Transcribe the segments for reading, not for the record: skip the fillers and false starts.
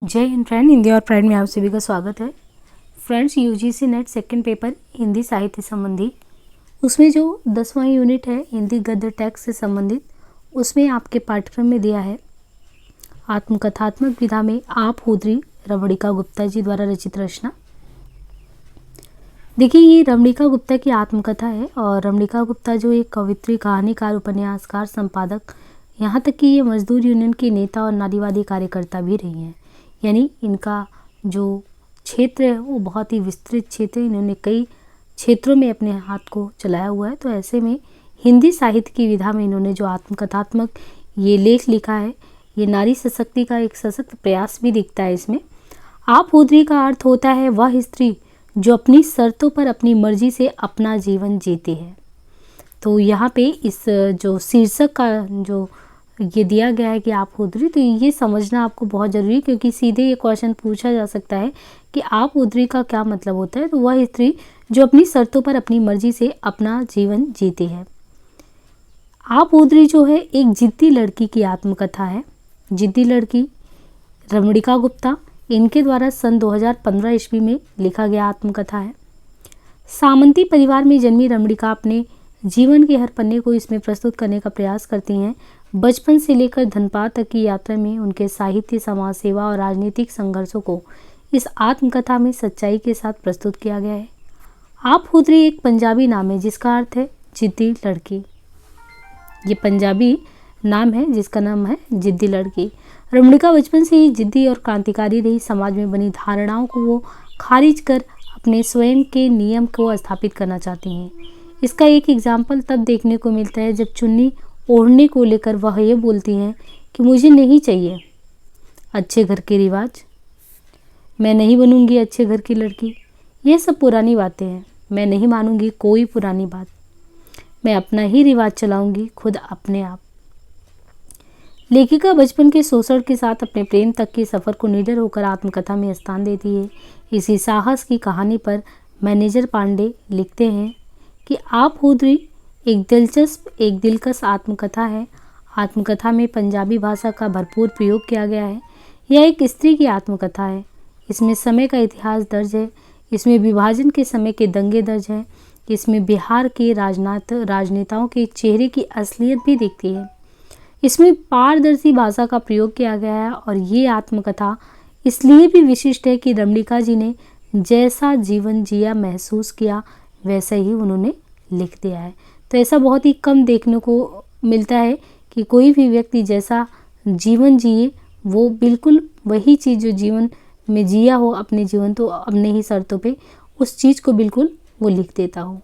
जय हिंद फ्रेंड, हिंदी और प्राइड में आप सभी का स्वागत है। Friends, UGC net second paper Hindi साहित्य संबंधी, उसमें जो 10वां यूनिट है हिंदी गद्य टेक्स्ट से संबंधित, उसमें आपके पाठ्यक्रम में दिया है आत्मकथात्मक विधा में आप हुदरी रमणिका गुप्ता जी द्वारा रचित रचना। देखिए, ये रमणिका गुप्ता की आत्मकथा है और रमणिका गुप्ता जो एक कवित्री, कहानीकार, उपन्यासकार, संपादक, यहाँ तक कि ये मजदूर यूनियन की नेता और नारीवादी कार्यकर्ता भी रही हैं। यानी इनका जो क्षेत्र है वो बहुत ही विस्तृत क्षेत्र है। इन्होंने कई क्षेत्रों में अपने हाथ को चलाया हुआ है। तो ऐसे में हिंदी साहित्य की विधा में इन्होंने जो आत्मकथात्मक ये लेख लिखा है, ये नारी सशक्ति का एक सशक्त प्रयास भी दिखता है इसमें। आप हुदरी का अर्थ होता है वह स्त्री जो अपनी शर्तों पर अपनी मर्जी से अपना जीवन जीती है। तो यहाँ पे इस जो शीर्षक का जो ये दिया गया है कि आप हुदरी, तो ये समझना आपको बहुत ज़रूरी है, क्योंकि सीधे ये क्वेश्चन पूछा जा सकता है कि आप हुदरी का क्या मतलब होता है। तो वह स्त्री जो अपनी शर्तों पर अपनी मर्जी से अपना जीवन जीती है। आप हुदरी जो है एक जिद्दी लड़की की आत्मकथा है। जिद्दी लड़की रमणिका गुप्ता, इनके द्वारा सन 2015 ईस्वी में लिखा गया आत्मकथा है। सामंती परिवार में जन्मी रमणिका अपने जीवन के हर पन्ने को इसमें प्रस्तुत करने का प्रयास करती हैं। बचपन से लेकर धनपात तक की यात्रा में उनके साहित्य, समाज सेवा और राजनीतिक संघर्षों को इस आत्मकथा में सच्चाई के साथ प्रस्तुत किया गया है। आप हुदरी एक पंजाबी नाम है जिसका अर्थ है जिद्दी लड़की। ये पंजाबी नाम है जिसका नाम है जिद्दी लड़की। रमणिका बचपन से ही जिद्दी और क्रांतिकारी रही। समाज में बनी धारणाओं को वो खारिज कर अपने स्वयं के नियम को स्थापित करना चाहती हैं। इसका एक एग्जाम्पल तब देखने को मिलता है जब चुन्नी ओढ़ने को लेकर वह ये बोलती हैं कि मुझे नहीं चाहिए अच्छे घर के रिवाज, मैं नहीं बनूंगी अच्छे घर की लड़की। ये सब पुरानी बातें हैं, मैं नहीं मानूंगी कोई पुरानी बात, मैं अपना ही रिवाज चलाऊंगी खुद अपने आप। लेखिका बचपन के शोषण के साथ अपने प्रेम तक के सफ़र को निडर होकर आत्मकथा में स्थान देती है। इसी साहस की कहानी पर मैनेजर पांडे लिखते हैं कि आप हुदरी एक दिलकश आत्मकथा है। आत्मकथा में पंजाबी भाषा का भरपूर प्रयोग किया गया है। यह एक स्त्री की आत्मकथा है। इसमें समय का इतिहास दर्ज है। इसमें विभाजन के समय के दंगे दर्ज हैं। इसमें बिहार के राजनेताओं के चेहरे की असलियत भी दिखती है। इसमें पारदर्शी भाषा का प्रयोग किया गया है और ये आत्मकथा इसलिए भी विशिष्ट है कि रमणिका जी ने जैसा जीवन जिया, महसूस किया, वैसा ही उन्होंने लिख दिया है। तो ऐसा बहुत ही कम देखने को मिलता है कि कोई भी व्यक्ति जैसा जीवन जिए वो बिल्कुल वही चीज़ जो जीवन में जिया हो अपने जीवन, तो अपने ही शर्तों पे उस चीज़ को बिल्कुल वो लिख देता हो।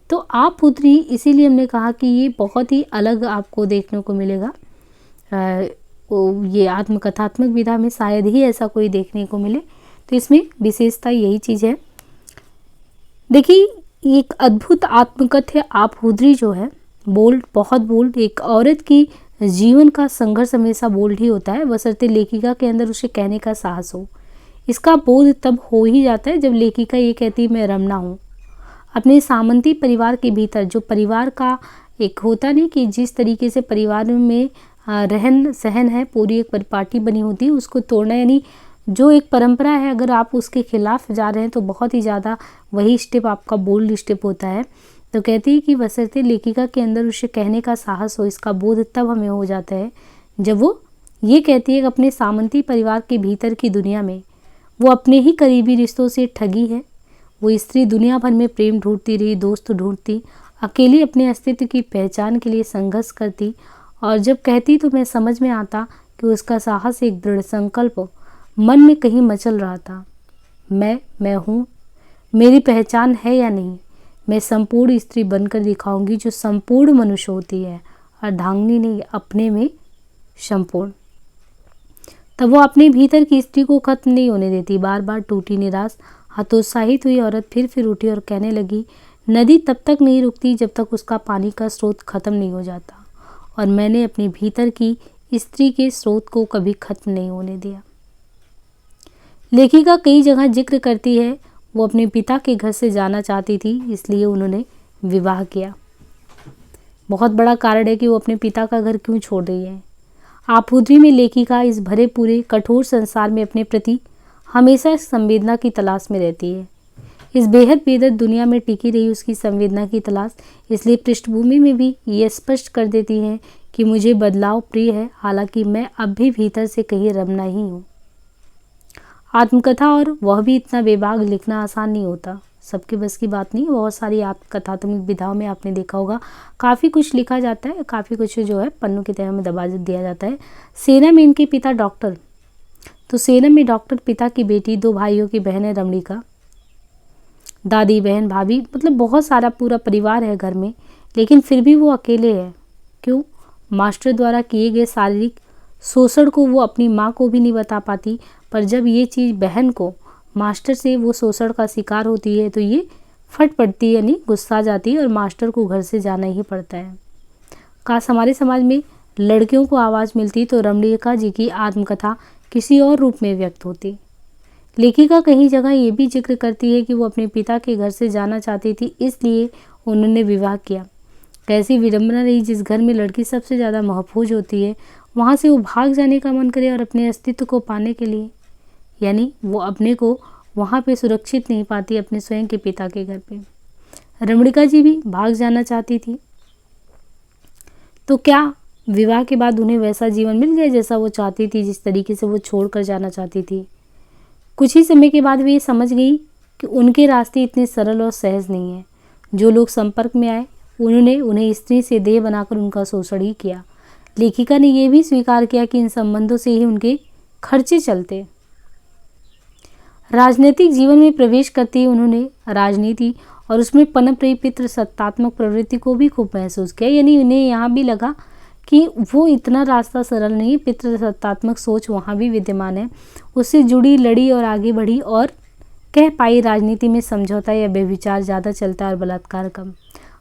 तो आप हुदरी इसीलिए हमने कहा कि ये बहुत ही अलग आपको देखने को मिलेगा। ये आत्मकथात्मक विधा में शायद ही ऐसा कोई देखने को मिले। तो इसमें विशेषता यही चीज़ है। देखिए, एक अद्भुत आत्मकथा है आप हुदरी जो है, बोल्ड, बहुत बोल्ड। एक औरत की जीवन का संघर्ष हमेशा बोल्ड ही होता है, बशर्ते लेखिका के अंदर उसे कहने का साहस हो। इसका बोध तब हो ही जाता है जब लेखिका ये कहती है मैं रमना हूँ। अपने सामंती परिवार के भीतर जो परिवार का एक होता नहीं कि जिस तरीके से परिवार में रहन सहन है, पूरी एक परिपाटी बनी होती है, उसको तोड़ना, यानी जो एक परंपरा है अगर आप उसके खिलाफ जा रहे हैं तो बहुत ही ज़्यादा वही स्टेप आपका बोल्ड स्टेप होता है। तो कहती है कि बशर्ते लेखिका के अंदर उसे कहने का साहस हो। इसका बोध तब हमें हो जाता है जब वो ये कहती है कि अपने सामंती परिवार के भीतर की दुनिया में वो अपने ही करीबी रिश्तों से ठगी है। वो स्त्री दुनिया भर में प्रेम ढूंढती रही, दोस्त ढूंढती, अकेली अपने अस्तित्व की पहचान के लिए संघर्ष करती, और जब कहती तो मैं समझ में आता कि उसका साहस एक दृढ़ संकल्प मन में कहीं मचल रहा था। मैं हूँ, मेरी पहचान है या नहीं, मैं संपूर्ण स्त्री बनकर दिखाऊंगी जो संपूर्ण मनुष्य होती है, अर्धांगिनी नहीं, अपने में संपूर्ण। तब वो अपने भीतर की स्त्री को खत्म नहीं होने देती। बार बार टूटी, निराश, हतोत्साहित हुई औरत फिर उठी और कहने लगी, नदी तब तक नहीं रुकती जब तक उसका पानी का स्रोत खत्म नहीं हो जाता, और मैंने अपने भीतर की स्त्री के स्रोत को कभी खत्म नहीं होने दिया। लेखिका कई जगह जिक्र करती है वो अपने पिता के घर से जाना चाहती थी, इसलिए उन्होंने विवाह किया। बहुत बड़ा कारण है कि वो अपने पिता का घर क्यों छोड़ रही है। आपूर्ति में लेखिका इस भरे पूरे कठोर संसार में अपने प्रति हमेशा संवेदना की तलाश में रहती है। इस बेहद बेदर्द दुनिया में टिकी रही उसकी संवेदना की तलाश इसलिए पृष्ठभूमि में भी ये स्पष्ट कर देती है कि मुझे बदलाव प्रिय है, हालांकि मैं अब भी भीतर से कहीं रमना ही हूँ। आत्मकथा, और वह भी इतना बेबाक लिखना आसान नहीं होता, सबके बस की बात नहीं। बहुत सारी आत्मकथात्मक विधाओं में आपने देखा होगा काफ़ी कुछ लिखा जाता है, काफ़ी कुछ जो है पन्नों की तह में दबा दिया जाता है। सेना में इनके पिता डॉक्टर, तो सेना में डॉक्टर पिता की बेटी, 2 भाइयों की बहन है रमणिका, दादी बहन भाभी, मतलब बहुत सारा पूरा परिवार है घर में, लेकिन फिर भी वो अकेले है। क्यों? मास्टर द्वारा किए गए शारीरिक शोषण को वो अपनी माँ को भी नहीं बता पाती, पर जब ये चीज़ बहन को मास्टर से वो शोषण का शिकार होती है तो ये फट पड़ती है, यानी गुस्सा जाती है और मास्टर को घर से जाना ही पड़ता है। काश हमारे समाज में लड़कियों को आवाज़ मिलती तो रमणिका जी की आत्मकथा किसी और रूप में व्यक्त होती। लेखिका कहीं जगह ये भी जिक्र करती है कि वो अपने पिता के घर से जाना चाहती थी, इसलिए उन्होंने विवाह किया। कैसी विडंबना रही, जिस घर में लड़की सबसे ज़्यादा महफूज होती है वहाँ से वो भाग जाने का मन करे और अपने अस्तित्व को पाने के लिए, यानी वो अपने को वहाँ पे सुरक्षित नहीं पाती अपने स्वयं के पिता के घर पे। रमणिका जी भी भाग जाना चाहती थी, तो क्या विवाह के बाद उन्हें वैसा जीवन मिल गया जैसा वो चाहती थी, जिस तरीके से वो छोड़ कर जाना चाहती थी? कुछ ही समय के बाद वे समझ गई कि उनके रास्ते इतने सरल और सहज नहीं हैं। जो लोग संपर्क में आए उन्होंने उन्हें स्त्री से देह बनाकर उनका शोषण ही किया। लेखिका ने यह भी स्वीकार किया कि इन संबंधों से ही उनके खर्चे चलते। राजनीतिक जीवन में प्रवेश करते ही उन्होंने राजनीति और उसमें पनप रही पितृसत्तात्मक प्रवृत्ति को भी खूब महसूस किया, यानी उन्हें यहाँ भी लगा कि वो इतना रास्ता सरल नहीं, पितृसत्तात्मक सोच वहाँ भी विद्यमान है। उससे जुड़ी, लड़ी और आगे बढ़ी और कह पाई राजनीति में समझौता या व्यभिचार ज़्यादा चलता है और बलात्कार कम।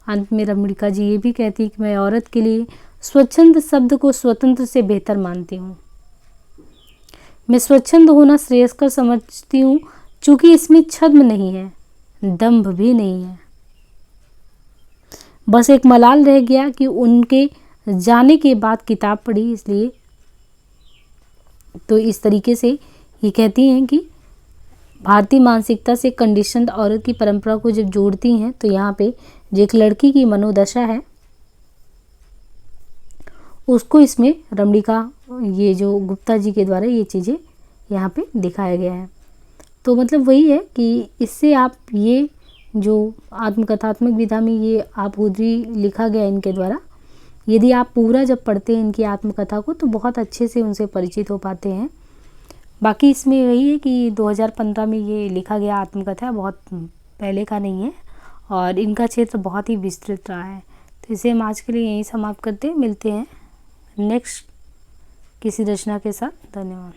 अंत में रमणिका जी ये भी कहती कि मैं औरत के लिए स्वच्छंद शब्द को स्वतंत्र से बेहतर मानती हूँ। मैं स्वच्छंद होना श्रेयस्कर समझती हूँ, चूँकि इसमें छद्म नहीं है, दंभ भी नहीं है। बस एक मलाल रह गया कि उनके जाने के बाद किताब पढ़ी, इसलिए तो इस तरीके से ये कहती हैं कि भारतीय मानसिकता से कंडीशनड औरत की परंपरा को जब जोड़ती हैं तो यहाँ पे जो एक लड़की की मनोदशा है उसको इसमें रमणिका, ये जो गुप्ता जी के द्वारा ये चीज़ें यहाँ पे दिखाया गया है। तो मतलब वही है कि इससे आप ये जो आत्मकथात्मक विधा में ये आप उद्री लिखा गया इनके द्वारा, यदि आप पूरा जब पढ़ते हैं इनकी आत्मकथा को तो बहुत अच्छे से उनसे परिचित हो पाते हैं। बाकी इसमें यही है कि 2015 में ये लिखा गया आत्मकथा, बहुत पहले का नहीं है और इनका क्षेत्र बहुत ही विस्तृत रहा है। तो इसे हम आज के लिए यहीं समाप्त करते हैं, मिलते हैं नेक्स्ट किसी रचना के साथ। धन्यवाद।